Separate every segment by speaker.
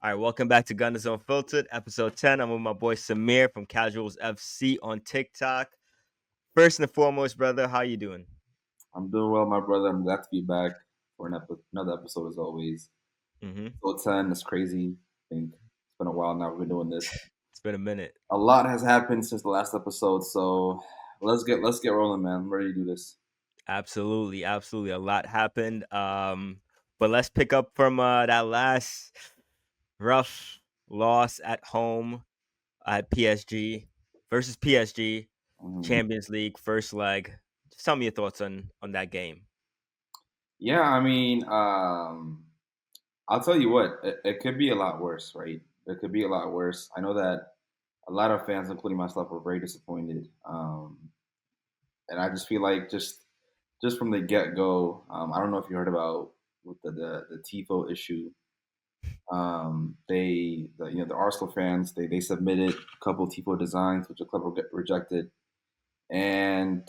Speaker 1: All right, welcome back to Gunners Unfiltered, episode 10. I'm with my boy Samir from Casuals FC on TikTok. First and foremost, brother, how you doing?
Speaker 2: I'm doing well, my brother. I'm glad to be back for another episode as always.
Speaker 1: Mm-hmm.
Speaker 2: Episode 10 is crazy. I think it's been a while now we've been doing this.
Speaker 1: It's been a minute.
Speaker 2: A lot has happened since the last episode, so let's get rolling, man. I'm ready to do this.
Speaker 1: Absolutely. A lot happened. But let's pick up from that last rough loss at home at PSG versus PSG,
Speaker 2: Mhm.
Speaker 1: Champions League, first leg. Just tell me your thoughts on that game.
Speaker 2: Yeah, I'll tell you what, it could be a lot worse, right? It could be a lot worse. I know that a lot of fans, including myself, were very disappointed. And I just feel like just from the get go, I don't know if you heard about with the tifo issue. The Arsenal fans they submitted a couple of tifo designs, which the club rejected, and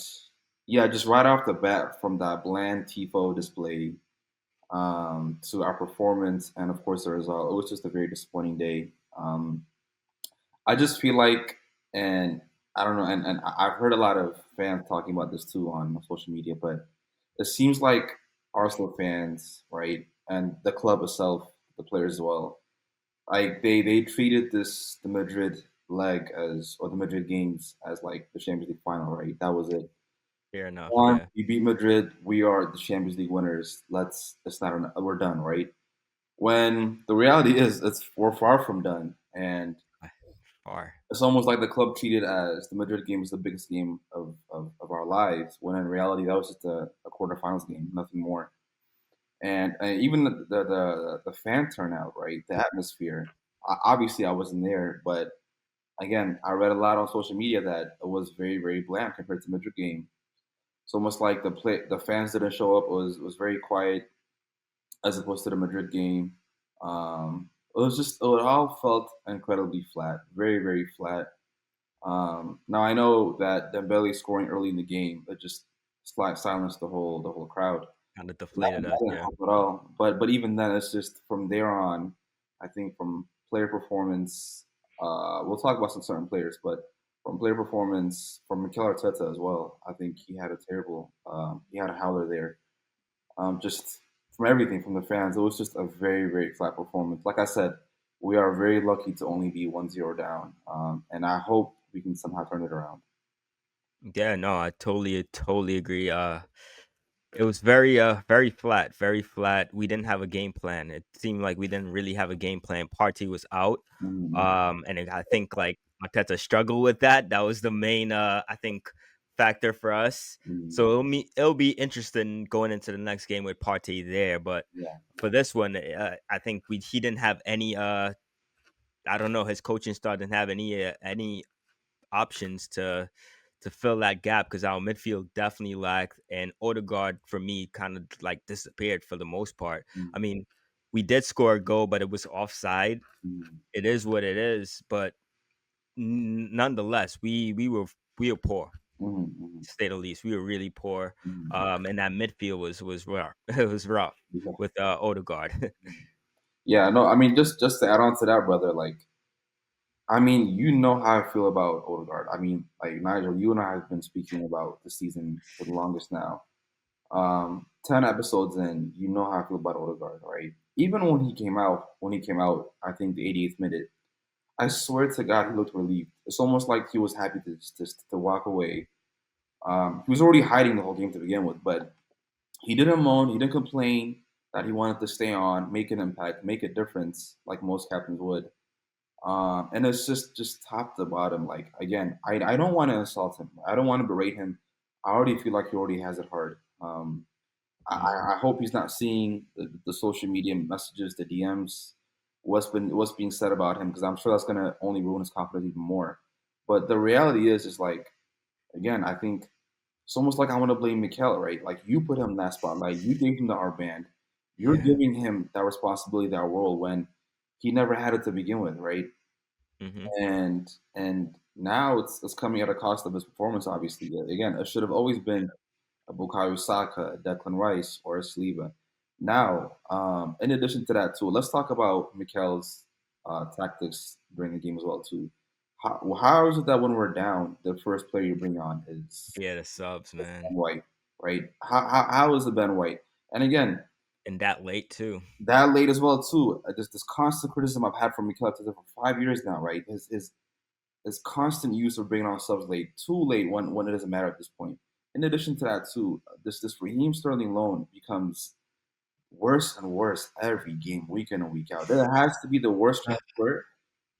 Speaker 2: yeah, just right off the bat from that bland tifo display to our performance and of course the result, it was just a very disappointing day. I just feel like, and I don't know, and I've heard a lot of fans talking about this too on social media, but it seems like Arsenal fans, right, and the club itself, the players as well, like they treated the Madrid leg as or the Madrid games as like the Champions League final, right? That was it.
Speaker 1: Fair enough,
Speaker 2: One,
Speaker 1: yeah.
Speaker 2: we beat Madrid, we are the Champions League winners. It's not we're done, right? When the reality is, we're far from done, and
Speaker 1: Far.
Speaker 2: it's almost like the club treated as the Madrid game was the biggest game of our lives, when in reality that was just a quarterfinals game, nothing more. And even the fan turnout, right? The atmosphere. Obviously, I wasn't there, but again, I read a lot on social media that it was very very bland compared to the Madrid game. It's almost like the fans didn't show up. It was very quiet as opposed to the Madrid game. It all felt incredibly flat, very very flat. Now I know that Dembele scoring early in the game it just silenced the whole crowd.
Speaker 1: Kind of
Speaker 2: That,
Speaker 1: deflated
Speaker 2: that
Speaker 1: us,
Speaker 2: didn't
Speaker 1: yeah.
Speaker 2: help at all. But even then, it's just from there on. I think from player performance, we'll talk about some certain players, but from player performance, from Mikel Arteta as well, I think he had a terrible. He had a howler there. Just from everything from the fans, it was just a very very flat performance. Like I said, we are very lucky to only be 1-0 down, and I hope we can somehow turn it around.
Speaker 1: Yeah, no, I totally agree. It was very flat, very flat. We didn't have a game plan. It seemed like we didn't really have a game plan. Party was out.
Speaker 2: Mhm.
Speaker 1: I think like Arteta struggled with that. That was the main I think factor for us.
Speaker 2: Mhm.
Speaker 1: So it'll be interesting going into the next game with Partey there, but
Speaker 2: Yeah.
Speaker 1: for this one, I think we he didn't have any I don't know, his coaching staff didn't have any options to fill that gap because our midfield definitely lacked, and Odegaard for me kind of like disappeared for the most part. I
Speaker 2: Mhm.
Speaker 1: mean, we did score a goal, but it was offside.
Speaker 2: Mhm.
Speaker 1: It is what it is, but nonetheless, we were poor.
Speaker 2: Mhm. Mhm.
Speaker 1: To say the least, we were really poor.
Speaker 2: Mhm.
Speaker 1: And that midfield was rough. It was rough
Speaker 2: Yeah.
Speaker 1: with Odegaard.
Speaker 2: Yeah, no, I mean, just to add on to that, brother, like, I mean, you know how I feel about Odegaard. I mean, like Nigel, you and I have been speaking about the season for the longest now. 10 episodes in, you know how I feel about Odegaard, right? Even when he came out, I think the 88th minute, I swear to God, he looked relieved. It's almost like he was happy to walk away. He was already hiding the whole game to begin with, but he didn't moan, he didn't complain that he wanted to stay on, make an impact, make a difference, like most captains would. And it's just top to bottom. Like again, I don't want to insult him. I don't want to berate him. I already feel like he already has it hard.
Speaker 1: Hmm.
Speaker 2: I hope he's not seeing the social media messages, the DMs, what's being said about him, because I'm sure that's gonna only ruin his confidence even more. But the reality is like again, I think it's almost like I want to blame Mikel, right? Like you put him in that spot, like you gave him the band, you're
Speaker 1: Yeah.
Speaker 2: giving him that responsibility, that role when he never had it to begin with, right?
Speaker 1: Hmm.
Speaker 2: And now it's coming at a cost of his performance. Obviously, again, it should have always been a Bukayo Saka, a Declan Rice, or a Saliba. Now, in addition to that, too, let's talk about Mikel's. tactics during the game as well too. How is it that when we're down, the first player you bring on
Speaker 1: Yeah, the subs,
Speaker 2: is
Speaker 1: man,
Speaker 2: Ben White, right? How is it Ben White? And again,
Speaker 1: and that late too.
Speaker 2: that late as well too. This constant criticism I've had from Mikel Arteta for 5 years now, right? His constant use of bringing on subs late, too late when it doesn't matter at this point. In addition to that, too, this Raheem Sterling loan becomes worse and worse every game, week in and week out. That has to be the worst transfer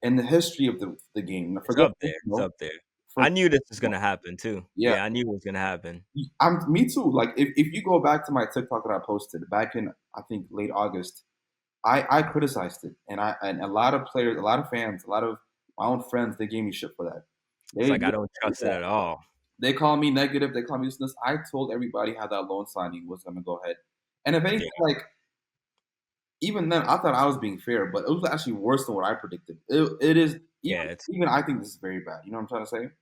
Speaker 2: in the history of the game. Now,
Speaker 1: It's
Speaker 2: forget
Speaker 1: up there. It's
Speaker 2: Arsenal,
Speaker 1: up there. I
Speaker 2: forget
Speaker 1: knew this was
Speaker 2: Arsenal.
Speaker 1: gonna happen too.
Speaker 2: Yeah,
Speaker 1: Yeah, I knew it was gonna happen.
Speaker 2: I'm me too. Like if you go back to my TikTok that I posted back in I think late August, I criticized it, and a lot of players, a lot of fans, a lot of my own friends, they gave me shit for that.
Speaker 1: It's
Speaker 2: They
Speaker 1: like I don't trust it
Speaker 2: yeah,
Speaker 1: at all.
Speaker 2: they call me negative. They call me this. I told everybody how that loan signing was going to go ahead, and if anything,
Speaker 1: Yeah,
Speaker 2: like even then, I thought I was being fair, but it was actually worse than what I predicted. It is even
Speaker 1: yeah. It's
Speaker 2: even I think this is very bad. You know what I'm trying to say?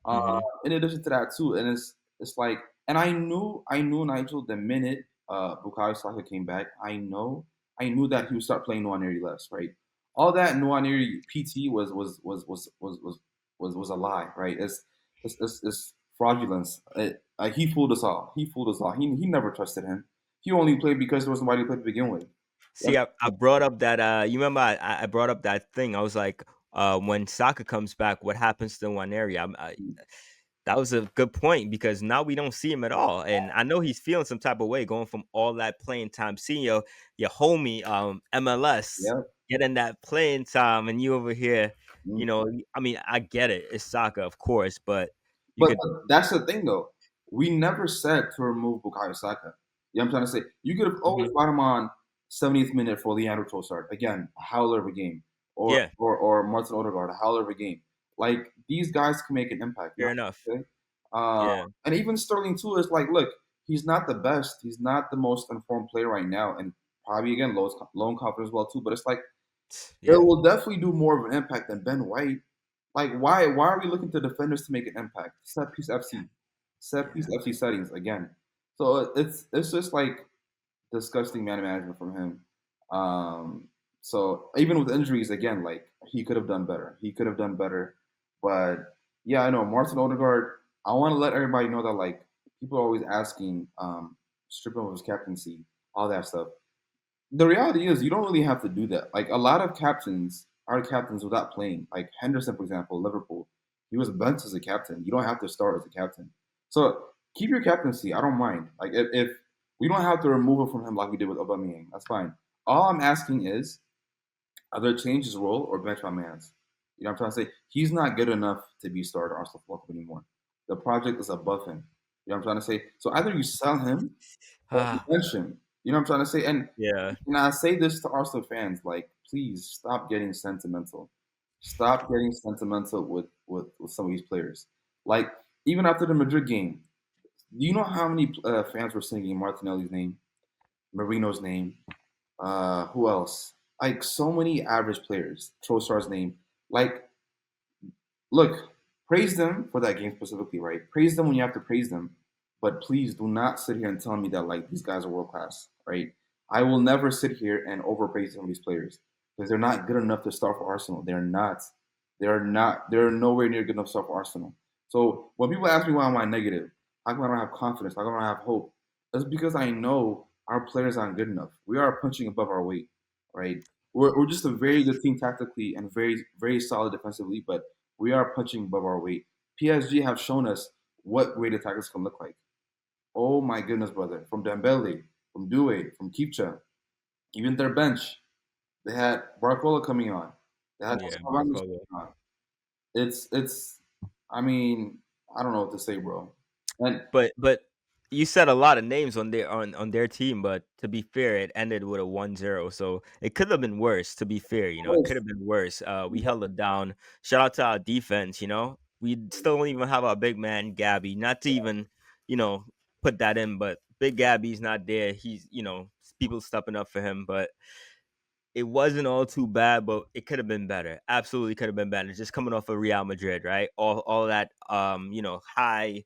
Speaker 2: Uh,
Speaker 1: hmm
Speaker 2: in addition to that too, and it's like, and I knew Nigel the minute Bukayo Saka came back. I knew that he would start playing Nwaneri less, right? All that Nwaneri PT was a lie, right? It's fraudulence. He fooled us all. He fooled us all. He never trusted him. He only played because there was nobody to play to begin with.
Speaker 1: See, I brought up that you remember I brought up that thing. I was like, when Saka comes back, what happens to one area? That was a good point because now we don't see him at all, and I know he's feeling some type of way going from all that playing time, seeing your homie MLS
Speaker 2: Yeah.
Speaker 1: getting that playing time, and you over here, you
Speaker 2: Mhm.
Speaker 1: know. I mean, I get it, it's Saka, of course, but you
Speaker 2: But
Speaker 1: could,
Speaker 2: that's the thing, though. We never said to remove Bukayo Saka. You know what I'm trying to say? You could have always
Speaker 1: Mhm.
Speaker 2: brought him on 70th minute for Leandro Trossard. Again, a howler of a game. Or
Speaker 1: Yeah,
Speaker 2: or Martin Odegaard, a howler of a game. Like, these guys can make an impact. You know
Speaker 1: fair enough.
Speaker 2: what I'm saying?
Speaker 1: Yeah,
Speaker 2: And even Sterling, too, is like, look, he's not the best. He's not the most informed player right now. And probably, again, low in confidence as well, too. But it's like, it
Speaker 1: yeah,
Speaker 2: will definitely do more of an impact than Ben White. Like, why are we looking to defenders to make an impact? Set piece
Speaker 1: yeah.
Speaker 2: FC settings again. So it's just like disgusting man management from him. So even with injuries, again, like he could have done better. He could have done better. But yeah, I know Martin Odegaard. I want to let everybody know that like people are always asking, strip him of his captaincy, all that stuff. The reality is you don't really have to do that. Like a lot of captains are captains without playing. Like Henderson, for example, Liverpool, he was benched as a captain. You don't have to start as a captain. So keep your captaincy. I don't mind. Like if we don't have to remove it from him like we did with Aubameyang, that's fine. All I'm asking is either change his role or bench my man's. You know what I'm trying to say? He's not good enough to be starter Arsenal Football Club anymore. The project is above him. You know what I'm trying to say? So either you sell him or you
Speaker 1: Ah,
Speaker 2: bench him. You know what I'm trying to say?
Speaker 1: yeah,
Speaker 2: And I say this to Arsenal fans, like, please stop getting sentimental. Stop getting sentimental with some of these players. Like, even after the Madrid game, do you know how many fans were singing Martinelli's name, Marino's name, who else? Like, so many average players, Trossard's name. Like, look, praise them for that game specifically, right? Praise them when you have to praise them, but please do not sit here and tell me that like these guys are world class, right? I will never sit here and overpraise some of these players because they're not good enough to start for Arsenal. They're not. They're not. They're nowhere near good enough to start for Arsenal. So when people ask me why am I negative, how come I don't have confidence? How come I don't have hope? That's because I know our players aren't good enough. We are punching above our weight, right? We're just a very good team tactically and very solid defensively, but we are punching above our weight. PSG have shown us what great attackers can look like. Oh my goodness, brother! From Dembele, from Due, from Kipcha, even their bench, they had Barcola coming on. They had
Speaker 1: yeah,
Speaker 2: Ramos
Speaker 1: Barcola.
Speaker 2: coming on. It's. I mean, I don't know what to say, bro. And
Speaker 1: But you said a lot of names on their team, but to be fair, it ended with a 1-0, so it could have been worse, to be fair, it could have been worse. We held it down. Shout out to our defense, We still don't even have our big man, Gabby, not to even, you know, put that in, but Big Gabby's not there. He's, people stepping up for him, but it wasn't all too bad, but it could have been better. Absolutely could have been better. Just coming off of Real Madrid, right? All that high,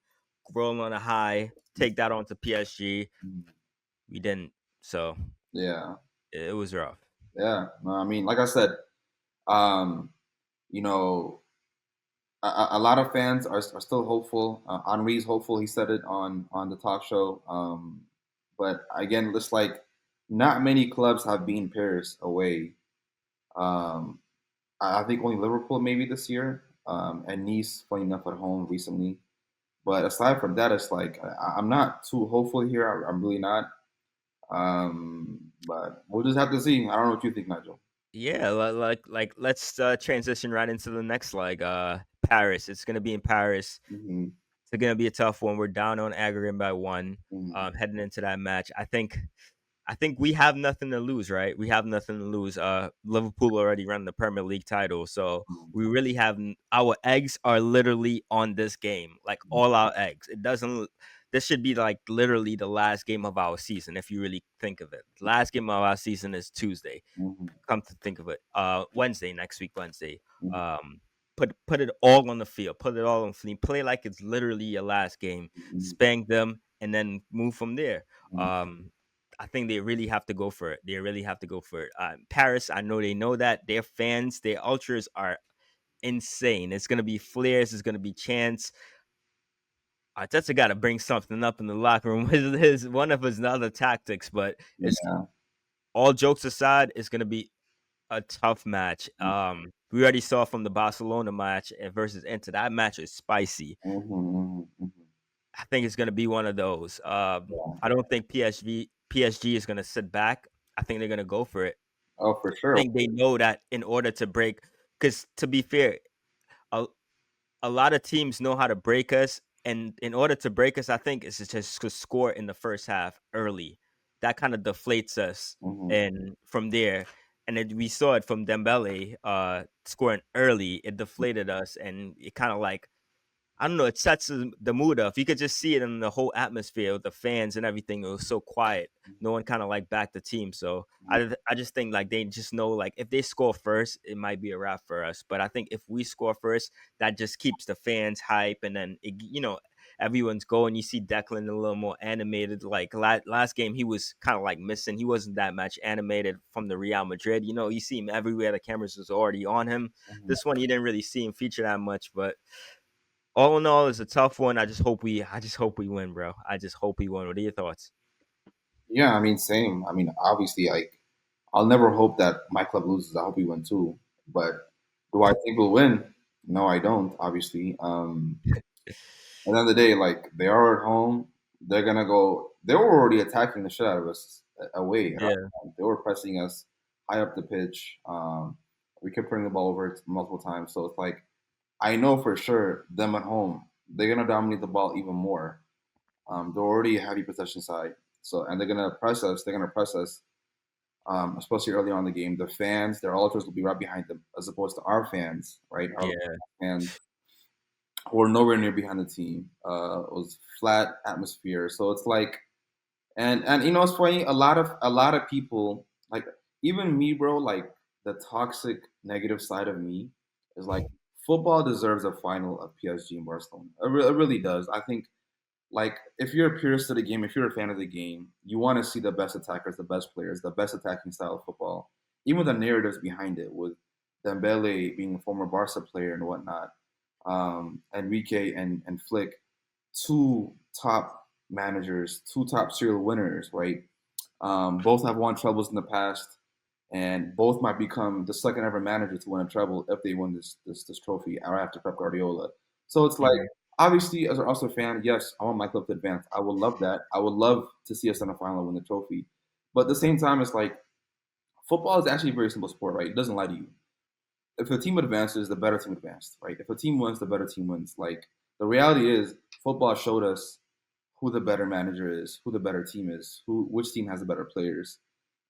Speaker 1: rolling on a high, take that on to PSG. We didn't. So
Speaker 2: yeah,
Speaker 1: it was rough.
Speaker 2: yeah. No, I mean, like I said, Um, you know, a lot of fans are still hopeful. Henri's hopeful. He said it on the talk show. But again, it's like not many clubs have beaten Paris away. Um, I think only Liverpool maybe this year, and Nice, funny enough, at home recently. But aside from that, it's like I'm not too hopeful here. I'm really not. But we'll just have to see. I don't know what you think, Nigel.
Speaker 1: Yeah, let's transition right into the next leg. Paris. It's gonna be in Paris.
Speaker 2: Hmm.
Speaker 1: It's gonna be a tough one. We're down on aggregate by one.
Speaker 2: Hmm.
Speaker 1: Heading into that match, I think we have nothing to lose, right? We have nothing to lose. Liverpool already run the Premier League title, so we really have our eggs are literally on this game, like all our eggs. It doesn't. This should be like literally the last game of our season, if you really think of it. Last game of our season is Tuesday.
Speaker 2: Hmm.
Speaker 1: Come to think of it, Wednesday, next week, Wednesday.
Speaker 2: Hmm.
Speaker 1: Um, put it all on the field. Put it all on field. Play like it's literally your last game.
Speaker 2: Hmm.
Speaker 1: Spank them, and then move from there.
Speaker 2: Hmm.
Speaker 1: Um, I think they really have to go for it. They really have to go for it. Paris, I know they know that their fans, their ultras are insane. It's gonna be flares. It's gonna be chants. Arteta got to bring something up in the locker room with his one of his other tactics, but it's
Speaker 2: Yeah.
Speaker 1: all jokes aside, it's gonna be a tough match. We already saw from the Barcelona match versus Inter. That match is spicy.
Speaker 2: Hmm. Hmm.
Speaker 1: I think it's gonna be one of those.
Speaker 2: Yeah.
Speaker 1: I don't think PSG is gonna sit back. I think they're gonna go for it.
Speaker 2: Oh, for
Speaker 1: I
Speaker 2: sure.
Speaker 1: think they know that in order to break, because to be fair, a, a lot of teams know how to break us, and in order to break us, I think it's just to score in the first half early. That kind of deflates us,
Speaker 2: Hmm.
Speaker 1: and from there, and we saw it from Dembele scoring early. It deflated us, and it kind of like I don't know. It sets the mood up. You could just see it in the whole atmosphere with the fans and everything. It was so quiet. No one kind of like backed the team. So I just think like they just know like if they score first, it might be a wrap for us. But I think if we score first, that just keeps the fans hype, and then everyone's going. You see Declan a little more animated. Like last game, he was kind of like missing. He wasn't that much animated from the Real Madrid. You see him everywhere. The cameras was already on him.
Speaker 2: Hmm.
Speaker 1: This one, you didn't really see him feature that much, but all in all, it's a tough one. I just hope we win, bro. I just hope we win. What are your thoughts?
Speaker 2: Yeah, I mean, same. I mean, obviously, like, I'll never hope that my club loses. I hope we win too. But do I think we'll win? No, I don't. Obviously, at the end of the day, like they are at home, they're gonna go. They were already attacking the shit out of us away. At our
Speaker 1: Yeah,
Speaker 2: home. They were pressing us high up the pitch. We kept turning the ball over multiple times. So it's like I know for sure them at home, they're gonna dominate the ball even more. They're already a heavy possession side, so and they're gonna press us. They're gonna press us, especially early on in the game. The fans, their ultras will be right behind them, as opposed to our fans, right? Our
Speaker 1: yeah,
Speaker 2: fans who are nowhere near behind the team. It was flat atmosphere, so it's like, and it's funny. A lot of people, like even me, bro. Like the toxic negative side of me is like football deserves a final of PSG and Barcelona. It really does. I think like if you're a purist of the game, if you're a fan of the game, you want to see the best attackers, the best players, the best attacking style of football. Even the narratives behind it, with Dembele being a former Barca player and whatnot, Enrique and Flick, two top managers, two top serial winners, right? Both have won trebles in the past, and both might become the second ever manager to win a treble if they win this trophy right after Pep Guardiola. So it's like,
Speaker 1: mhm,
Speaker 2: obviously, as an Arsenal fan, yes, I want my club to advance. I would love that. I would love to see us in the final and win the trophy. But at the same time, it's like football is actually a very simple sport, right? It doesn't lie to you. If a team advances, the better team advanced, right? If a team wins, the better team wins. Like the reality is, football showed us who the better manager is, who the better team is, which team has the better players,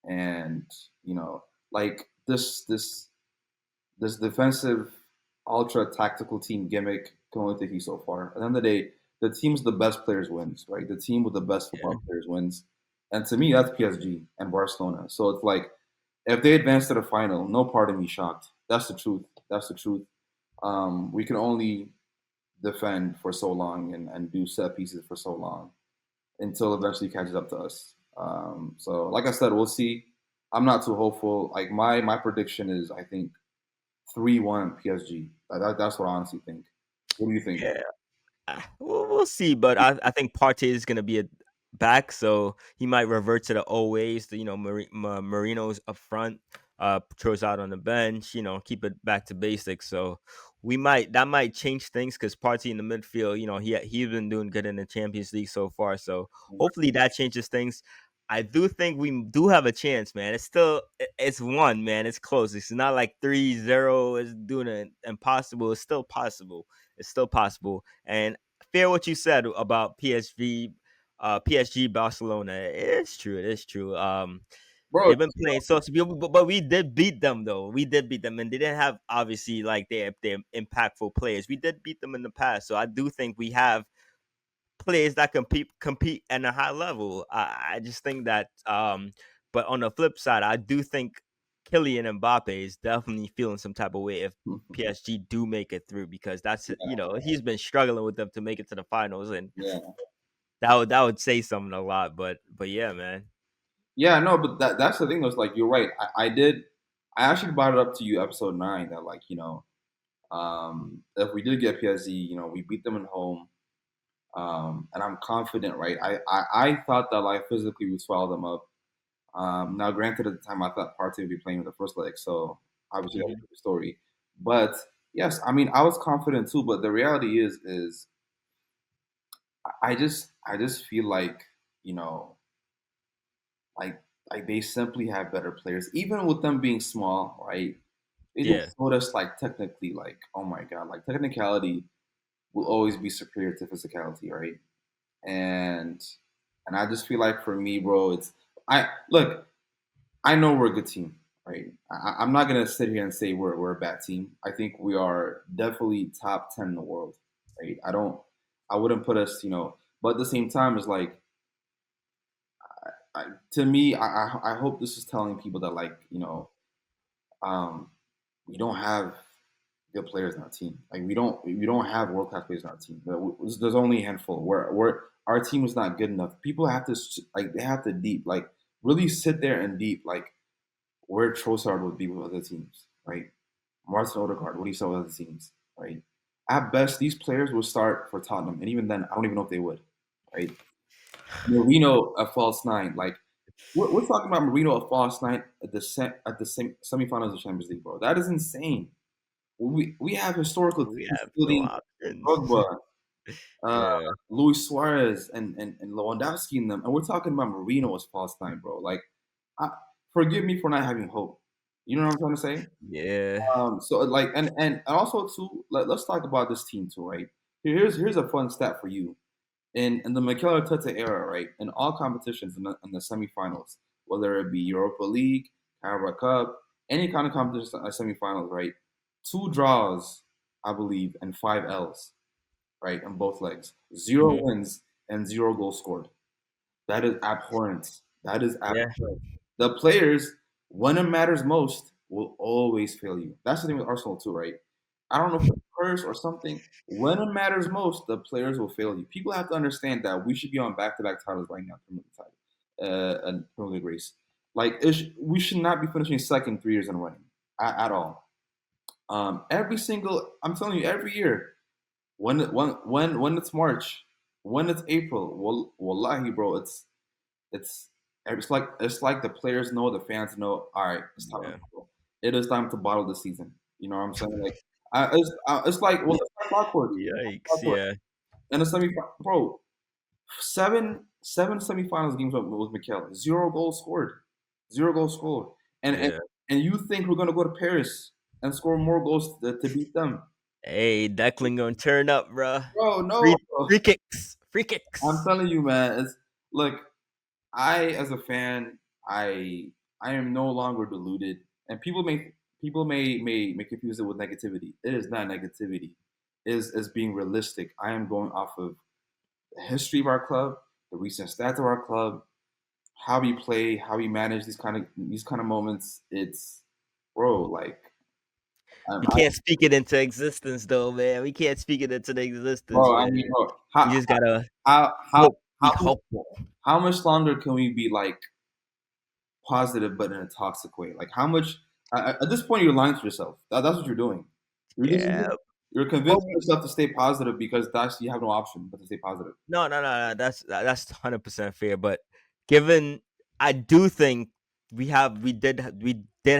Speaker 2: and you know, like this defensive, ultra tactical team gimmick can only take you so far. At the end of the day, the team's the best players wins, right? The team with the best
Speaker 1: yeah,
Speaker 2: football players wins, and to me, that's PSG and Barcelona. So it's like if they advance to the final, no part of me shocked. That's the truth. That's the truth. We can only defend for so long and do set pieces for so long until eventually catches up to us. So, like I said, we'll see. I'm not too hopeful. Like my prediction is, I think 3-1 PSG. That's what I honestly think. What do you think?
Speaker 1: Yeah. We'll see, but I think Partey is gonna be a back, so he might revert to the old ways. Marino's up front, Trossard on the bench. Keep it back to basics. So that might change things because Partey in the midfield. He's been doing good in the Champions League so far. So hopefully that changes things. I do think we do have a chance, man. It's one, man. It's close. It's not like 3-0 is doing it impossible. It's still possible. It's still possible. And fair what you said about PSG Barcelona. It's true. It is true.
Speaker 2: Bro,
Speaker 1: They've been playing so, but we did beat them though. We did beat them, and they didn't have obviously like their impactful players. We did beat them in the past, so I do think we have players that compete at a high level. I just think that. But on the flip side, I do think Kylian Mbappe is definitely feeling some type of way if PSG do make it through because he's been struggling with them to make it to the finals, and
Speaker 2: yeah.
Speaker 1: that would say something a lot. But yeah, man.
Speaker 2: Yeah, no, but that's the thing. Was like you're right. I actually brought it up to you episode 9 that like if we did get PSG, we beat them at home, and I'm confident, right? I thought that like physically we swallow them up. Now, granted, at the time I thought Partey would be playing with the first leg, so obviously that's
Speaker 1: Mhm.
Speaker 2: a different story. But yes, I mean I was confident too. But the reality is I just feel like you know like like they simply have better players, even with them being small, right? They
Speaker 1: Yeah.
Speaker 2: just showed us like technically, like oh my god, like technicality will always be superior to physicality, right? And and I just feel like for me, bro, it's I look. I know we're a good team, right? I'm not gonna sit here and say we're a bad team. I think we are definitely top 10 in the world, right? I wouldn't put us, but at the same time, it's like to me, I hope this is telling people that like um, we don't have good players in our team. Like we don't have world class players in our team. There's only a handful. Where our team is not good enough. People have to like they have to deep like really sit there and deep like where Trossard would be with other teams, right? Martin Odegaard, what do you say with other teams, right? At best, these players will start for Tottenham, and even then, I don't even know if they would, right? Marino a false nine, like we're talking about Marino a false nine at the same semifinals of the Champions League, bro. That is insane. We have historical
Speaker 1: We
Speaker 2: teams
Speaker 1: have no
Speaker 2: including
Speaker 1: options.
Speaker 2: Drogba, uh,
Speaker 1: Yeah.
Speaker 2: Luis Suarez, and Lewandowski in them, and we're talking about Marino as false nine, bro. Like, I, forgive me for not having hope. You know what I'm trying to say?
Speaker 1: Yeah.
Speaker 2: So like, and also too, let's talk about this team too, right? Here's a fun stat for you. In the Mikel Arteta era, right? In all competitions in the semifinals, whether it be Europa League, Carabao Cup, any kind of competition semifinals, right? 2 draws, I believe, and 5 L's, right, on both legs. Zero
Speaker 1: Mhm.
Speaker 2: wins and 0 goals scored. That is abhorrent. That is
Speaker 1: Yeah.
Speaker 2: abhorrent. The players, when it matters most, will always fail you. That's the thing with Arsenal too, right? I don't know if it's a curse or something. When it matters most, the players will fail you. People have to understand that we should be on back-to-back titles right now, Premier League title, and Premier League race. Like we should not be finishing second 3 years in a row at all. I'm telling you, every year when it's March, when it's April, wallahi, bro, it's it's like the players know, the fans know. All right, it's time to
Speaker 1: Yeah.
Speaker 2: bottle. It is time to bottle the season. You know what I'm saying? Like, it's like well, it's like clockwork.
Speaker 1: Yikes.
Speaker 2: Clockwork.
Speaker 1: Yeah.
Speaker 2: And the bro, seven semifinals games with Mikel, 0 goals scored, 0 goals scored, and and
Speaker 1: Yeah.
Speaker 2: and you think we're gonna go to Paris and score more goals to beat them?
Speaker 1: Hey, Declan gonna turn up, bro.
Speaker 2: Bro, no,
Speaker 1: Free
Speaker 2: bro.
Speaker 1: free kicks. Free
Speaker 2: I'm
Speaker 1: kicks.
Speaker 2: telling you, man. It's look, I as a fan, I am no longer deluded, and people may confuse it with negativity. It is not negativity. It is being realistic. I am going off of the history of our club, the recent stats of our club, how we play, how we manage these kind of moments. It's bro, like
Speaker 1: We
Speaker 2: I
Speaker 1: can't speak it into existence though, man. We can't speak it into the existence,
Speaker 2: bro, I
Speaker 1: man.
Speaker 2: mean, bro,
Speaker 1: We just gotta
Speaker 2: how how
Speaker 1: hope be
Speaker 2: how much
Speaker 1: hopeful.
Speaker 2: how much longer can we be like positive but in a toxic way? Like how much At this point, you're lying to yourself. That's what you're doing. You're just
Speaker 1: Yeah,
Speaker 2: you're
Speaker 1: but
Speaker 2: convincing yourself to stay positive because that's you have no option but to stay positive.
Speaker 1: no, no, no, no. That's 100% fair. But given, I do think we did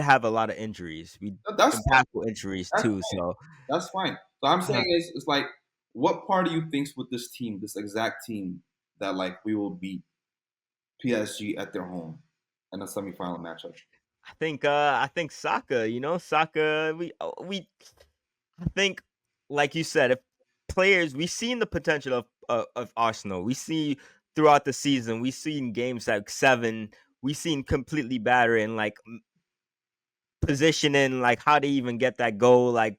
Speaker 1: have a lot of injuries. We
Speaker 2: That's fine.
Speaker 1: impactful injuries
Speaker 2: That's
Speaker 1: too.
Speaker 2: fine.
Speaker 1: So
Speaker 2: That's fine. So I'm saying
Speaker 1: uh,
Speaker 2: is it's like what part do you think's with this team, this exact team that like we will beat PSG at their home in a semifinal matchup?
Speaker 1: I think Saka. Saka. I think, like you said, if players we've seen the potential of Arsenal. We see throughout the season. We've seen games like 7. We've seen completely battering like positioning, like how they even get that goal, like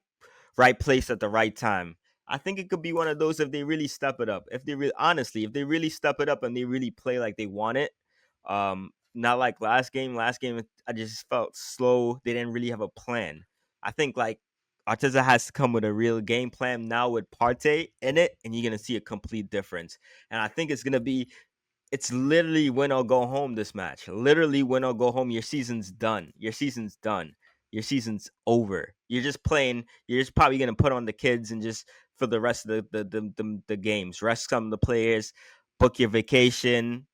Speaker 1: right place at the right time. I think it could be one of those if they really step it up. If they really, honestly, if they really step it up and they really play like they want it, not like last game. Last game, I just felt slow. They didn't really have a plan. I think like Arteta has to come with a real game plan now with Partey in it, and you're gonna see a complete difference. And I think it's literally win or go home this match. Literally win or go home. Your season's done. Your season's done. Your season's over. You're just playing. You're just probably gonna put on the kids and just for the rest of the games. Rest some of the players. Book your vacation.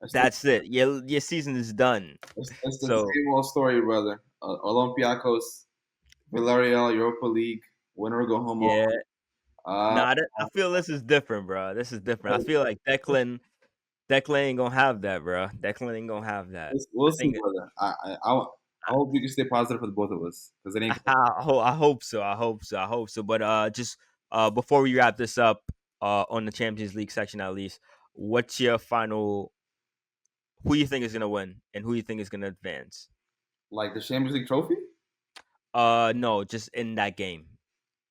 Speaker 2: It's the,
Speaker 1: That's it. Your season is done.
Speaker 2: it's the
Speaker 1: So
Speaker 2: same old story, brother. Olympiacos, Villarreal, Europa League, winner go home.
Speaker 1: yeah,
Speaker 2: Uh,
Speaker 1: nah. I feel this is different, bro. This is different. I feel like Declan ain't gonna have that, bro. Declan ain't gonna have that.
Speaker 2: we'll
Speaker 1: I
Speaker 2: see,
Speaker 1: think
Speaker 2: brother. I hope we can stay positive for the both of us because it ain't.
Speaker 1: I hope so. I hope so. I hope so. But just before we wrap this up, on the Champions League section at least, what's your final? Who you think is gonna win, and who you think is gonna advance?
Speaker 2: Like the Champions League trophy,
Speaker 1: No, just in that game,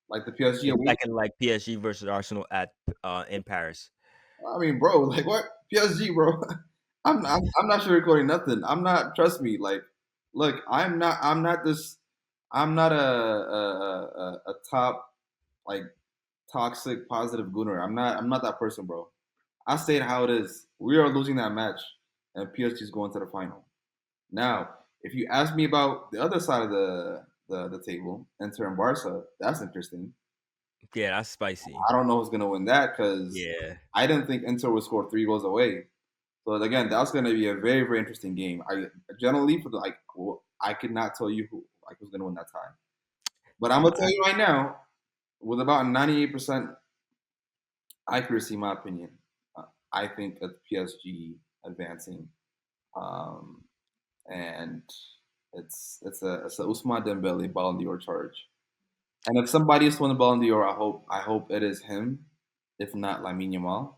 Speaker 2: like the PSG
Speaker 1: the
Speaker 2: away.
Speaker 1: second like PSG versus Arsenal at in Paris.
Speaker 2: I mean, bro, like what PSG, bro? I'm not sugarcoating nothing. I'm not. Trust me. Like, look, I'm not this. I'm not a top like toxic positive gooner. I'm not that person, bro. I say it how it is. We are losing that match, and PSG is going to the final. Now, if you ask me about the other side of the table, Inter and Barca, that's interesting.
Speaker 1: Yeah, that's spicy.
Speaker 2: I don't know who's going to win that because
Speaker 1: Yeah,
Speaker 2: I didn't think Inter would score 3 goals away. So again, that's going to be a very very interesting game. I generally for the like I could not tell you who's going to win that time, but I'm gonna tell
Speaker 1: nah,
Speaker 2: you right now with about 98% accuracy, in my opinion, I think that PSG advancing, um, and it's a Ousmane Dembele Ballon d'Or charge. And if somebody is to win the Ballon d'Or, I hope it is him, if not Lamine Yamal.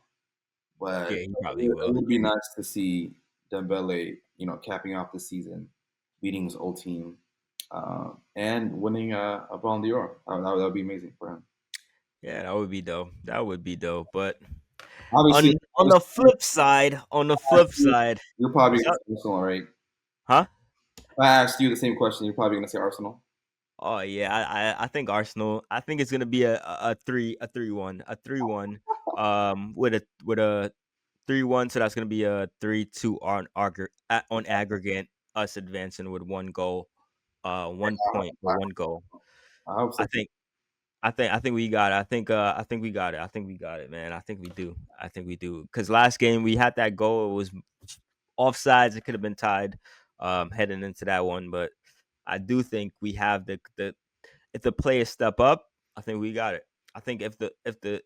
Speaker 2: But
Speaker 1: yeah, he probably
Speaker 2: it
Speaker 1: will.
Speaker 2: would be nice to see Dembele, capping off the season, beating his old team, and winning a Ballon d'Or. That would be amazing for him.
Speaker 1: Yeah, that would be dope. That would be dope. But on
Speaker 2: Obviously,
Speaker 1: on the flip side,
Speaker 2: you're probably
Speaker 1: what's
Speaker 2: going
Speaker 1: up?
Speaker 2: to say Arsenal, right?
Speaker 1: Huh?
Speaker 2: If I asked you the same question, you're probably going to say Arsenal.
Speaker 1: Oh yeah, I think Arsenal. I think it's gonna be a 3-1, with a 3-1. So that's gonna be a 3-2 on aggregate. Us advancing with one goal, 1 point or
Speaker 2: I,
Speaker 1: one goal.
Speaker 2: I hope
Speaker 1: I
Speaker 2: so.
Speaker 1: think I think we got it. I think we got it. I think we got it, man. I think we do. I think we do. Because last game we had that goal. It was offsides. It could have been tied, heading into that one. But I do think we have the if the players step up, I think we got it. I think if the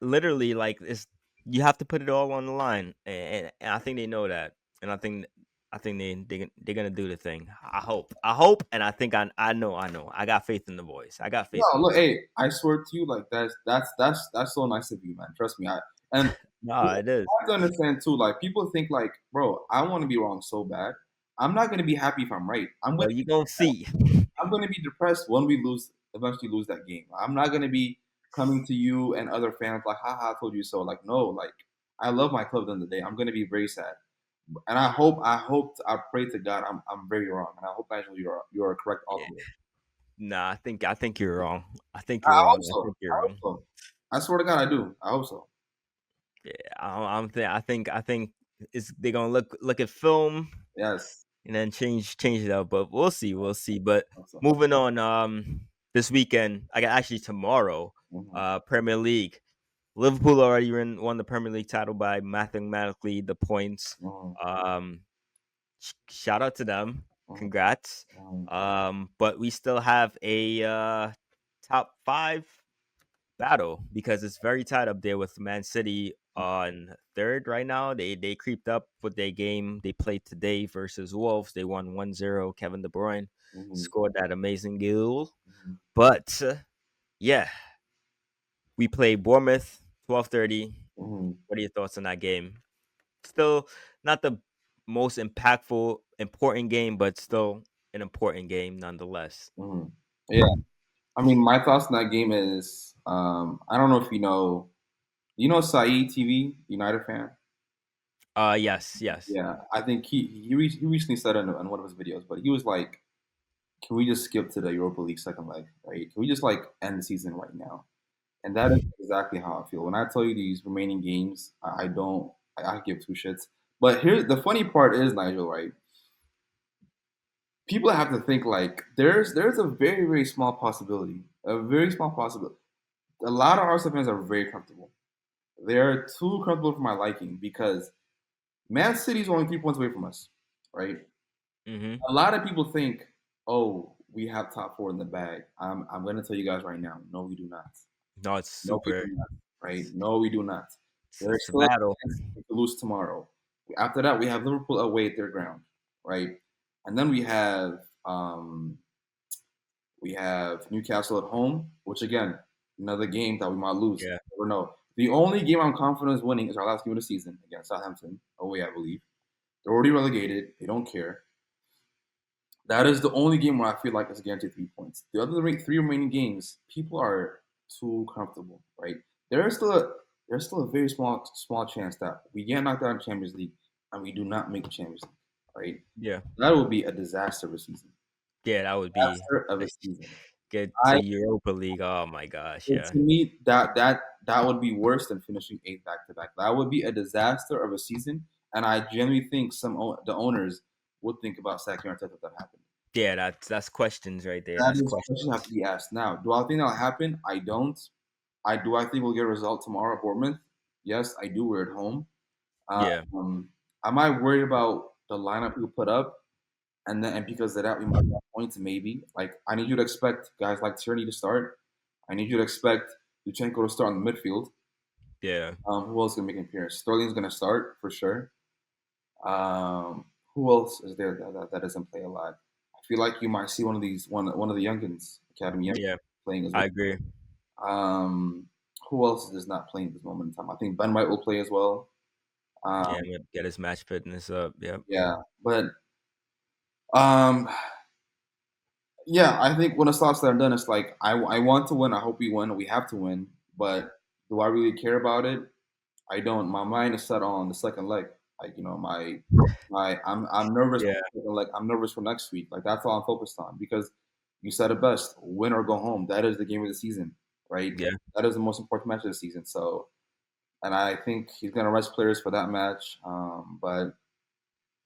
Speaker 1: literally like it's you have to put it all on the line, and I think they know that, and I think they're gonna do the thing. I hope, and I know. I got faith in the boys. I got
Speaker 2: No,
Speaker 1: faith in the
Speaker 2: look,
Speaker 1: boys.
Speaker 2: hey, I swear to you, like that's so nice of you, man. Trust me. And you
Speaker 1: No, it is.
Speaker 2: have to understand too. Like people think, like, bro, I want to be wrong so bad. I'm not gonna be happy if I'm right.
Speaker 1: Well, you gonna see.
Speaker 2: I'm gonna be depressed when we eventually lose that game. I'm not gonna be coming to you and other fans like, haha, I told you so. Like, no, like I love my club at the end of the day. I'm gonna be very sad. And I pray to God I'm very wrong. And I hope actually you're correct
Speaker 1: Yeah.
Speaker 2: also.
Speaker 1: Nah, I think you're wrong. I think
Speaker 2: I
Speaker 1: you're
Speaker 2: hope
Speaker 1: wrong. I
Speaker 2: so.
Speaker 1: think you're
Speaker 2: I hope
Speaker 1: wrong.
Speaker 2: so. I swear to God I do. I hope so.
Speaker 1: Yeah, I think it's they're gonna look at film.
Speaker 2: Yes.
Speaker 1: and then change it up. But we'll see, we'll see. But
Speaker 2: Also.
Speaker 1: moving on, this weekend, I got actually tomorrow,
Speaker 2: Mhm,
Speaker 1: Premier League. Liverpool already won the Premier League title by mathematically the points.
Speaker 2: mhm,
Speaker 1: Um, Shout out to them.
Speaker 2: mhm,
Speaker 1: Congrats.
Speaker 2: mhm,
Speaker 1: But we still have a top five battle because it's very tight up there with Man City on third right now. They creeped up with their game. They played today versus Wolves. They won 1-0. Kevin De Bruyne
Speaker 2: mhm,
Speaker 1: scored that amazing goal.
Speaker 2: mhm,
Speaker 1: But yeah, we play Bournemouth 12:30.
Speaker 2: mhm,
Speaker 1: What are your thoughts on that game? Still not the most impactful important game, but still an important game nonetheless.
Speaker 2: mhm. Yeah, I mean, my thoughts on that game is, I don't know if you know Saeed TV, United fan?
Speaker 1: Yes, yes.
Speaker 2: Yeah, I think he recently said on one of his videos, but he was like, "Can we just skip to the Europa League second leg, right? Can we just like end the season right now?" And that is exactly how I feel. When I tell you these remaining games, I don't, I give two shits. But here, the funny part is, Nigel, right? People have to think like there's a very small possibility, a very small possibility. A lot of Arsenal fans are very comfortable. They're too comfortable for my liking because Man City's only 3 points away from us, right?
Speaker 1: Hmm.
Speaker 2: A lot of people think, oh, we have top four in the bag. I'm going to tell you guys right now, no, we do not.
Speaker 1: No, it's
Speaker 2: No, we
Speaker 1: super.
Speaker 2: do not. Right? No, we do not. There's
Speaker 1: It's a
Speaker 2: still a
Speaker 1: battle.
Speaker 2: chance we could lose tomorrow. After that, we have Liverpool away at their ground, right? And then we have Newcastle at home, which again, another game that we might lose.
Speaker 1: Yeah,
Speaker 2: Never know. The only game I'm confident is winning is our last game of the season against Southampton away, I believe. They're already relegated. They don't care. That is the only game where I feel like it's guaranteed 3 points. The other three remaining games, people are too comfortable, right? There is still a there's still a very small chance that we get knocked out in Champions League and we do not make the Champions League, right?
Speaker 1: yeah,
Speaker 2: That would be a disaster of a season.
Speaker 1: yeah. That would be
Speaker 2: Disaster of a season.
Speaker 1: get to
Speaker 2: I
Speaker 1: Europa League. Oh my gosh,
Speaker 2: To
Speaker 1: yeah,
Speaker 2: me that would be worse than finishing eighth back to back. That would be a disaster of a season, and I genuinely think the owners would think about sacking Arteta if that happened.
Speaker 1: yeah. That's questions right there.
Speaker 2: That
Speaker 1: That's
Speaker 2: is
Speaker 1: questions.
Speaker 2: questions have to be asked now. Do I think that'll happen? I don't. I think we'll get a result tomorrow at Bournemouth. Yes, I do. We're at home.
Speaker 1: Yeah,
Speaker 2: Um, am I worried about the lineup we put up? And because of that, we might get points. Maybe. Like I need you to expect guys like Tierney to start. I need you to expect Luchenko to start in the midfield.
Speaker 1: yeah,
Speaker 2: Who else is gonna make an appearance? Sterling's gonna start for sure. Who else is there that doesn't play a lot? I feel like you might see one of the youngins, academy young
Speaker 1: yeah.
Speaker 2: playing as
Speaker 1: I
Speaker 2: well.
Speaker 1: agree.
Speaker 2: Um, who else is not playing at this moment in time? I think Ben White will play as well.
Speaker 1: Yeah,
Speaker 2: Um,
Speaker 1: get his match fitness up. Yep.
Speaker 2: yeah, but um, yeah, I think when it's all said and done, it's like I want to win. I hope we win. We have to win. But do I really care about it? I don't. My mind is set on the second leg. Like I'm nervous for
Speaker 1: Yeah,
Speaker 2: the second leg. I'm nervous for next week. Like that's all I'm focused on because you said it best: win or go home. That is the game of the season, right?
Speaker 1: yeah,
Speaker 2: That is the most important match of the season. So, and I think he's gonna rest players for that match. But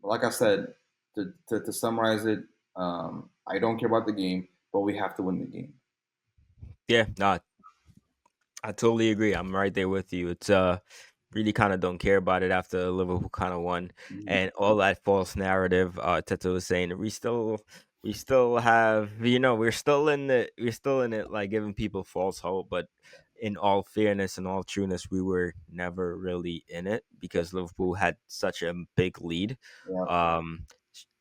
Speaker 2: like I said, to summarize it, I don't care about the game, but we have to win the game.
Speaker 1: yeah. No, I totally agree. I'm right there with you. It's really kind of don't care about it after Liverpool kind of won
Speaker 2: Mhm.
Speaker 1: and all that false narrative Teta was saying. We still have we're still in it like giving people false hope, but in all fairness and all trueness, we were never really in it because Liverpool had such a big lead.
Speaker 2: Yeah.
Speaker 1: Um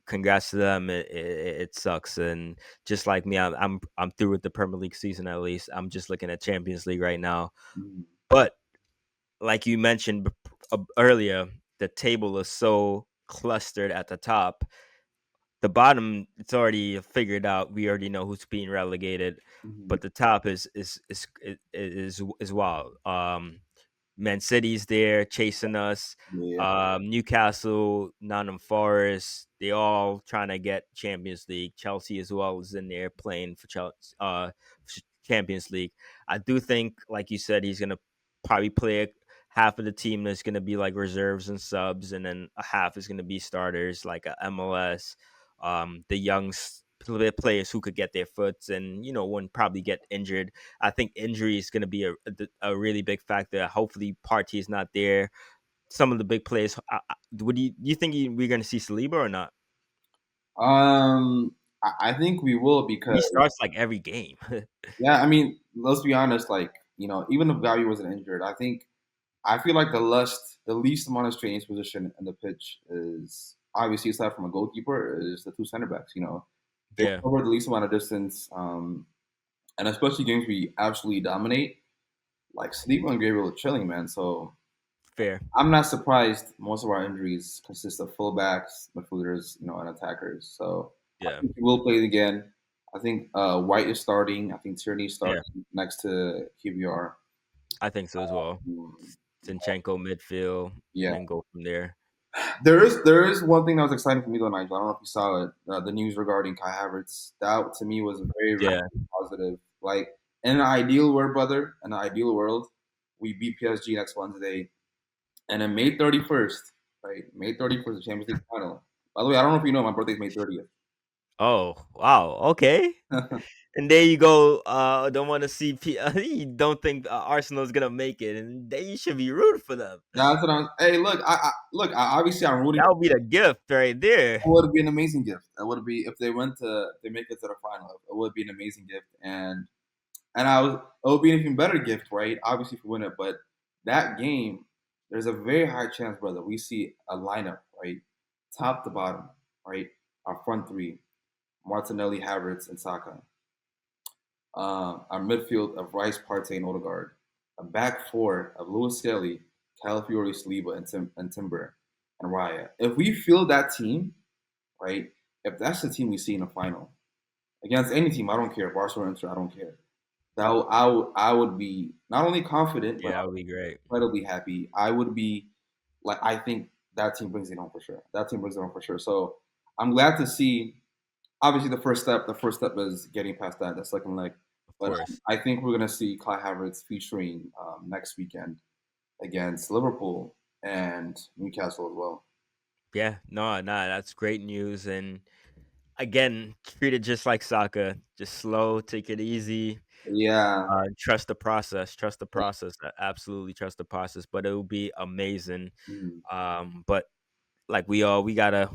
Speaker 1: Congrats to them. It sucks, and just like me, I'm through with the Premier League season. At least I'm just looking at Champions League right now.
Speaker 2: Mhm.
Speaker 1: But like you mentioned earlier, the table is so clustered at the top. The bottom, it's already figured out. We already know who's being relegated,
Speaker 2: Mhm.
Speaker 1: but the top is wild. Man City's there chasing us.
Speaker 2: Yeah.
Speaker 1: Newcastle, Nottingham Forest, they all trying to get Champions League. Chelsea as well is in there playing for Champions League. I do think, like you said, he's gonna probably play half of the team that's gonna be like reserves and subs, and then a half is gonna be starters, like a MLS. the players who could get their foots and wouldn't probably get injured. I think injury is going to be a really big factor. Hopefully, Partey is not there. Some of the big players. Would you think we're going to see Saliba or not?
Speaker 2: I think we will
Speaker 1: He
Speaker 2: because
Speaker 1: starts like every game.
Speaker 2: yeah, I mean, let's be honest. Like even if Gavi wasn't injured, I feel like the least amount of strange position in the pitch is obviously aside from a goalkeeper is the two center backs. They
Speaker 1: Yeah,
Speaker 2: cover the least amount of distance, and especially games we absolutely dominate. Like Sleep and Gabriel are chilling, man. So
Speaker 1: fair.
Speaker 2: I'm not surprised. Most of our injuries consist of fullbacks, midfielders, and attackers. So I
Speaker 1: Yeah,
Speaker 2: think we will play it again. I think White is starting. I think Tierney
Speaker 1: yeah,
Speaker 2: starting next to QBR.
Speaker 1: I think so as well.
Speaker 2: Um,
Speaker 1: Zinchenko midfield, and
Speaker 2: yeah,
Speaker 1: then go from there.
Speaker 2: there is one thing that was exciting for me though, Nigel. I don't know if you saw it. The news regarding Kai Havertz. That to me was very
Speaker 1: Yeah.
Speaker 2: positive. Like in an ideal world, brother, in an ideal world, we beat PSG next Wednesday. And then May 31st, right? May 31st, the Champions League final. By the way, I don't know if you know, my birthday's May 30th.
Speaker 1: Oh, wow. Okay. And there you go. Don't want to see. You don't think Arsenal's gonna make it, and then you should be rooting for them.
Speaker 2: That's what I'm. Hey, look, look. Obviously, I'm rooting.
Speaker 1: That would be the gift right there.
Speaker 2: It would be an amazing gift. It would be if they make it to the final. It would be an amazing gift, and it would be an even better gift, right? Obviously, if we win it, but that game, there's a very high chance, brother. We see a lineup, right, top to bottom, right. Our front three: Martinelli, Havertz, and Saka. Our midfield of Rice, Partey, and Odegaard. A back four of Lewis Skelly, Calafiori, Saliba, and Timber, and Raya. If we field that team, right, if that's the team we see in the final, against any team, I don't care, Barcelona, Inter, I don't care. I would be not only confident, but
Speaker 1: Yeah,
Speaker 2: I
Speaker 1: that would
Speaker 2: would
Speaker 1: be
Speaker 2: be
Speaker 1: great.
Speaker 2: incredibly happy. I would be like, I think that team brings it home for sure. That team brings it home for sure. So I'm glad to see obviously the first step is getting past that the second leg,
Speaker 1: Of
Speaker 2: but
Speaker 1: course.
Speaker 2: I think we're gonna see Kai Havertz featuring next weekend against Liverpool and Newcastle as well.
Speaker 1: Yeah. No, nah, that's great news. And again, treat it just like soccer. Just slow, take it easy.
Speaker 2: Yeah.
Speaker 1: Trust the process. Trust the process. Absolutely trust the process. But it will be amazing.
Speaker 2: Mhm.
Speaker 1: But like we gotta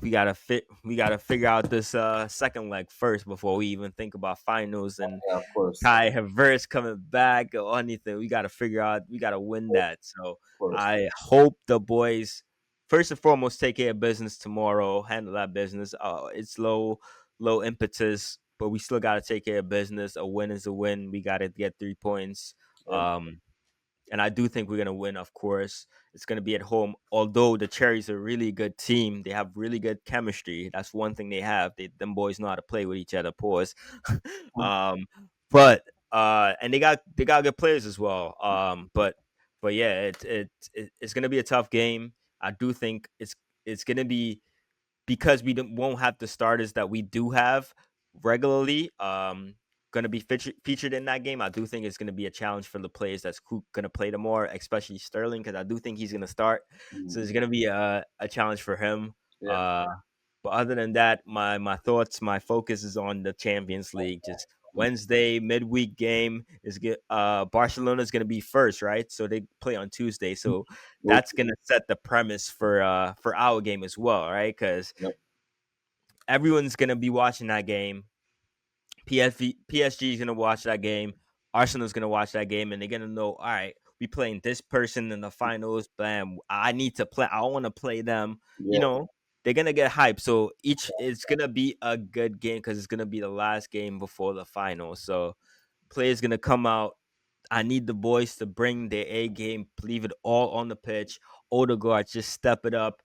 Speaker 1: figure out this second leg first before we even think about finals and
Speaker 2: Yeah, of course,
Speaker 1: Kai Havertz coming back or anything. We gotta figure out. We gotta win that. So
Speaker 2: of course.
Speaker 1: I hope the boys first and foremost take care of business tomorrow. Handle that business. It's low impetus, but we still gotta take care of business. A win is a win. We gotta get 3 points.
Speaker 2: Yeah.
Speaker 1: Um, and I do think we're gonna win. Of course, it's gonna be at home. Although the Cherries are a really good team, they have really good chemistry. That's one thing they have. Them boys know how to play with each other. Pause. um, but and they got good players as well. But yeah, it's gonna be a tough game. I do think it's gonna be because won't have the starters that we do have regularly going to be featured in that game. I do think it's going to be a challenge for the players that's going to play the more, especially Sterling, because I do think he's going to start. So
Speaker 2: Mhm.
Speaker 1: it's going to be a challenge for him.
Speaker 2: Yeah.
Speaker 1: Uh, but other than that, my focus is on the Champions League. Just Wednesday midweek game is good. Barcelona's going to be first, right? So they play on Tuesday. So
Speaker 2: Very
Speaker 1: that's gonna set the premise for our game as well, right? Because
Speaker 2: Yep.
Speaker 1: everyone's gonna be watching that game. PSG is gonna watch that game. Arsenal's gonna watch that game, and they're gonna know, all right, we playing this person in the finals. Bam! I need to play. I want to play them. You
Speaker 2: Yeah.
Speaker 1: know, they're gonna get hyped. So it's gonna be a good game because it's gonna be the last game before the final. So players gonna come out. I need the boys to bring their A game, leave it all on the pitch. Odegaard, just step it up.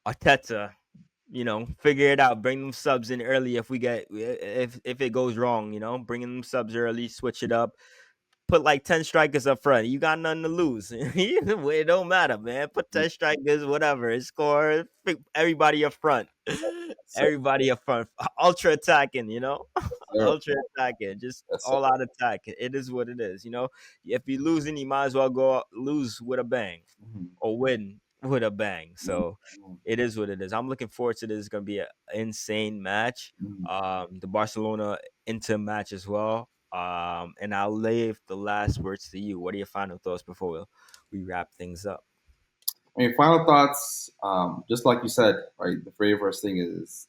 Speaker 1: Arteta, figure it out. Bring them subs in early if it goes wrong. Bringing them subs early, switch it up. Put like 10 strikers up front. You got nothing to lose. It don't matter, man. Put 10 strikers, whatever. Score. Everybody up front.
Speaker 2: So,
Speaker 1: Everybody up front. Ultra attacking.
Speaker 2: sir.
Speaker 1: Ultra attacking. Just
Speaker 2: Yes, sir.
Speaker 1: all out attack. It is what it is. If you're losing, you might as well go lose with a bang
Speaker 2: Mhm.
Speaker 1: or win. with a bang.
Speaker 2: Mm,
Speaker 1: So
Speaker 2: mm,
Speaker 1: it is what it is. I'm looking forward to this. It's gonna be an insane match.
Speaker 2: mm.
Speaker 1: The Barcelona Inter match as well. And I'll leave the last words to you. What are your final thoughts before we wrap things up?
Speaker 2: I mean, final thoughts. Just like you said, right? The very first thing is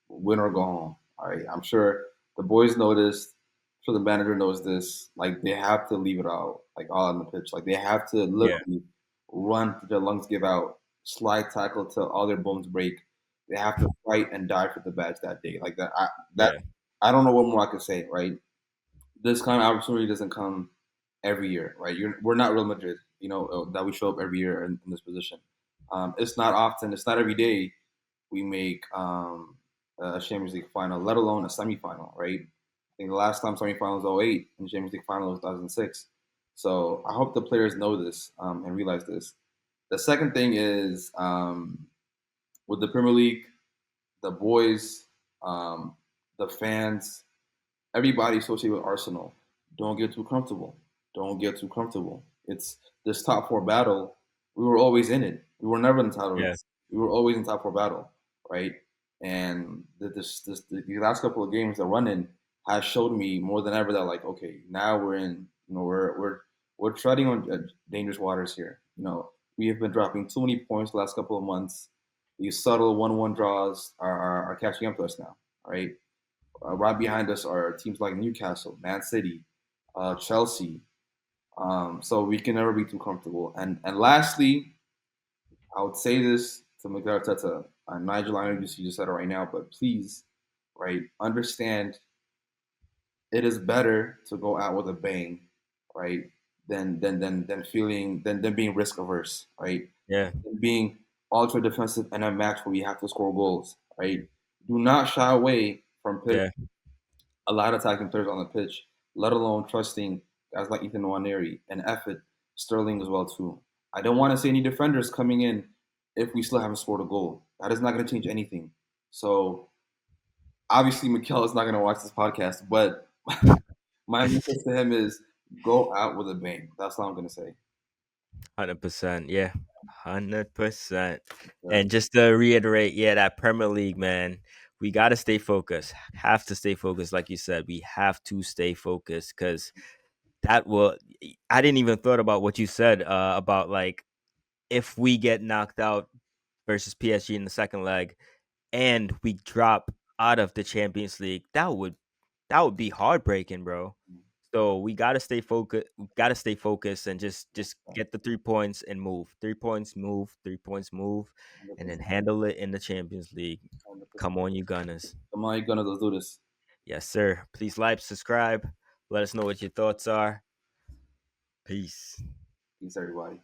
Speaker 2: win or go home. All right. I'm sure the boys know this. I'm sure the manager knows this. Like they have to leave it out, like all on the pitch. Like they have to
Speaker 1: Yeah,
Speaker 2: literally run to their lungs give out, slide tackle till all their bones break. They have to fight and die for the badge that day. Like that.
Speaker 1: yeah,
Speaker 2: I don't know what more I could say. Right. This kind of opportunity doesn't come every year, right? We're not Real Madrid, that we show up every year in this position. It's not often, it's not every day we make a Champions League final, let alone a semifinal, right? I think the last time semifinal was '08 and the Champions League final was 2006. So I hope the players know this and realize this. The second thing is with the Premier League, the boys, um, the fans, everybody associated with Arsenal, don't get too comfortable. Don't get too comfortable. It's this top four battle. We were always in it. We were never in the title
Speaker 1: yeah,
Speaker 2: race. We were always in top four battle, right? And the last couple of games, the run in has showed me more than ever that like, okay, now we're in. We're treading on dangerous waters here. We have been dropping too many points the last couple of months. These subtle 1-1 draws are catching up to us now, right? Right behind us are teams like Newcastle, Man City, Chelsea. So we can never be too comfortable. And lastly, I would say this to Miguel Arteta, Nigel, I know you just said it right now, but please, right, understand it is better to go out with a bang, right, than being risk averse, right,
Speaker 1: yeah,
Speaker 2: than being ultra defensive in a match where we have to score goals, right. Do not shy away from putting
Speaker 1: yeah,
Speaker 2: a lot of attacking players on the pitch, let alone trusting guys like Ethan Nwaneri and Effort, Sterling as well too. I don't want to see any defenders coming in if we still haven't scored a goal. That is not going to change anything. So obviously, Mikel is not going to watch this podcast, but my message to him is go out with a bang. That's all I'm going to say.
Speaker 1: 100%. Yeah, 100%.
Speaker 2: Yeah.
Speaker 1: And just to reiterate, yeah, that Premier League, man, we got to stay focused. Have to stay focused, like you said. We have to stay focused because that will. I didn't even thought about what you said about like if we get knocked out versus PSG in the second leg and we drop out of the Champions League, that would be heartbreaking, bro. So we gotta stay focused. Gotta stay focused and just get the 3 points and move. 3 points, move. 3 points, move, and then
Speaker 2: 100%.
Speaker 1: handle it in the Champions League. Come
Speaker 2: 100%.
Speaker 1: on, you Gunners.
Speaker 2: Come on, you're going to let's do this.
Speaker 1: Yes, sir. Please like, subscribe. Let us know what your thoughts are. Peace.
Speaker 2: Peace, everybody.